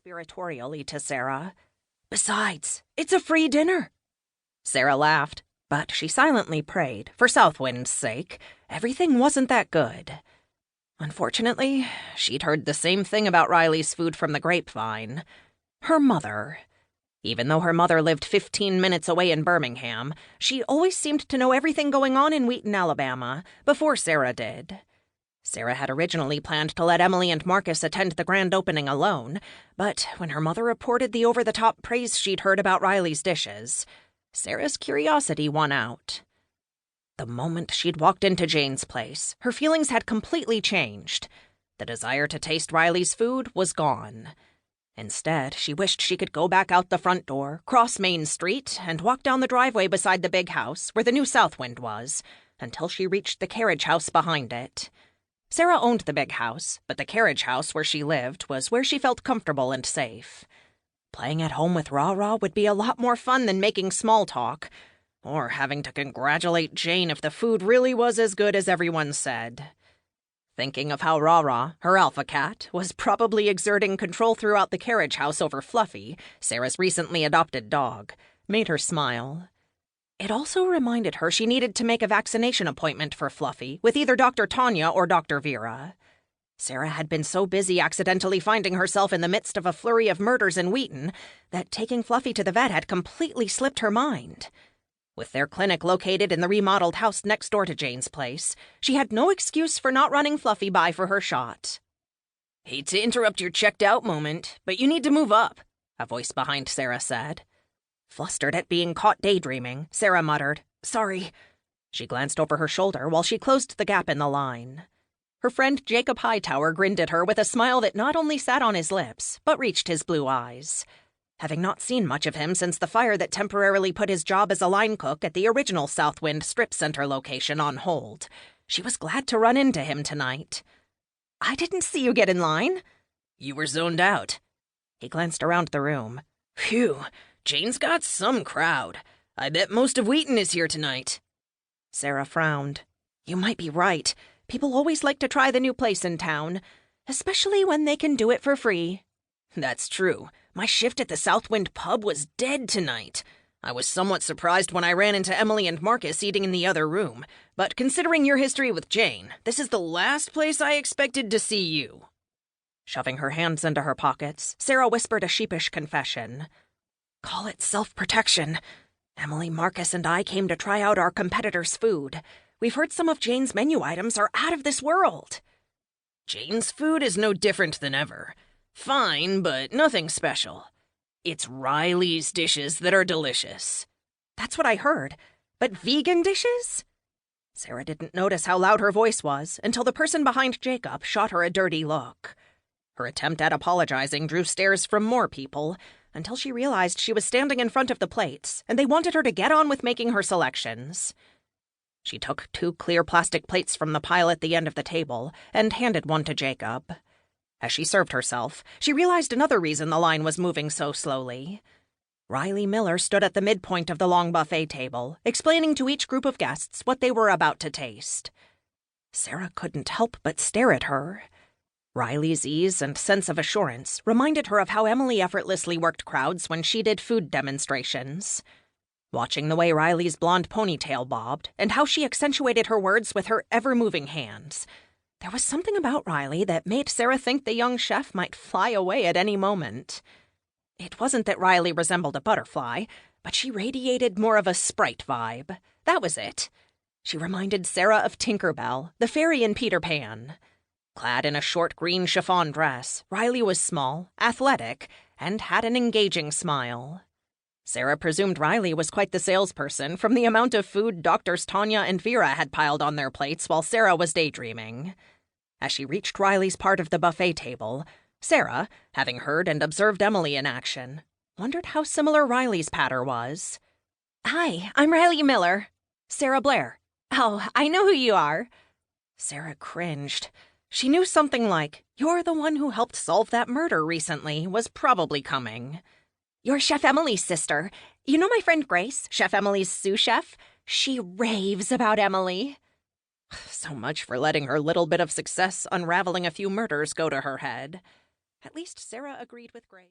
conspiratorially to Sarah. "Besides, it's a free dinner." Sarah laughed, but she silently prayed, for Southwind's sake, everything wasn't that good. Unfortunately, she'd heard the same thing about Riley's food from the grapevine. Her mother. Even though her mother lived 15 minutes away in Birmingham, she always seemed to know everything going on in Wheaton, Alabama, before Sarah did. Sarah had originally planned to let Emily and Marcus attend the grand opening alone, but when her mother reported the over-the-top praise she'd heard about Riley's dishes, Sarah's curiosity won out. The moment she'd walked into Jane's place, her feelings had completely changed. The desire to taste Riley's food was gone. Instead, she wished she could go back out the front door, cross Main Street, and walk down the driveway beside the big house where the new Southwind was, until she reached the carriage house behind it. Sarah owned the big house, but the carriage house where she lived was where she felt comfortable and safe. Playing at home with RahRah would be a lot more fun than making small talk, or having to congratulate Jane if the food really was as good as everyone said. Thinking of how RahRah, her alpha cat, was probably exerting control throughout the carriage house over Fluffy, Sarah's recently adopted dog, made her smile. It also reminded her she needed to make a vaccination appointment for Fluffy with either Dr. Tanya or Dr. Vera. Sarah had been so busy accidentally finding herself in the midst of a flurry of murders in Wheaton that taking Fluffy to the vet had completely slipped her mind. With their clinic located in the remodeled house next door to Jane's place, she had no excuse for not running Fluffy by for her shot. "Hate to interrupt your checked-out moment, but you need to move up," a voice behind Sarah said. Flustered at being caught daydreaming, Sarah muttered, "Sorry." She glanced over her shoulder while she closed the gap in the line. Her friend Jacob Hightower grinned at her with a smile that not only sat on his lips, but reached his blue eyes. Having not seen much of him since the fire that temporarily put his job as a line cook at the original Southwind Strip Center location on hold, she was glad to run into him tonight. "I didn't see you get in line." "You were zoned out." He glanced around the room. "Phew, Jane's got some crowd. I bet most of Wheaton is here tonight." Sarah frowned. "You might be right. People always like to try the new place in town, especially when they can do it for free." "That's true. My shift at the Southwind pub was dead tonight. I was somewhat surprised when I ran into Emily and Marcus eating in the other room, but considering your history with Jane, this is the last place I expected to see you." Shoving her hands into her pockets, Sarah whispered a sheepish confession. "Call it self-protection. Emily, Marcus, and I came to try out our competitor's food. We've heard some of Jane's menu items are out of this world." "Jane's food is no different than ever. Fine, but nothing special. It's Riley's dishes that are delicious." "That's what I heard. But vegan dishes?" Sarah didn't notice how loud her voice was until the person behind Jacob shot her a dirty look. Her attempt at apologizing drew stares from more people, until she realized she was standing in front of the plates, and they wanted her to get on with making her selections. She took 2 clear plastic plates from the pile at the end of the table and handed one to Jacob. As she served herself, she realized another reason the line was moving so slowly. Riley Miller stood at the midpoint of the long buffet table, explaining to each group of guests what they were about to taste. Sarah couldn't help but stare at her. Riley's ease and sense of assurance reminded her of how Emily effortlessly worked crowds when she did food demonstrations. Watching the way Riley's blonde ponytail bobbed and how she accentuated her words with her ever-moving hands, there was something about Riley that made Sarah think the young chef might fly away at any moment. It wasn't that Riley resembled a butterfly, but she radiated more of a sprite vibe. That was it. She reminded Sarah of Tinker Bell, the fairy in Peter Pan. Clad in a short green chiffon dress, Riley was small, athletic, and had an engaging smile. Sarah presumed Riley was quite the salesperson from the amount of food Doctors Tanya and Vera had piled on their plates while Sarah was daydreaming. As she reached Riley's part of the buffet table, Sarah, having heard and observed Emily in action, wondered how similar Riley's patter was. "Hi, I'm Riley Miller." "Sarah Blair." "Oh, I know who you are." Sarah cringed. She knew something like, "You're the one who helped solve that murder recently," was probably coming. "You're Chef Emily's sister. You know my friend Grace, Chef Emily's sous chef? She raves about Emily." So much for letting her little bit of success unraveling a few murders go to her head. At least Sarah agreed with Grace.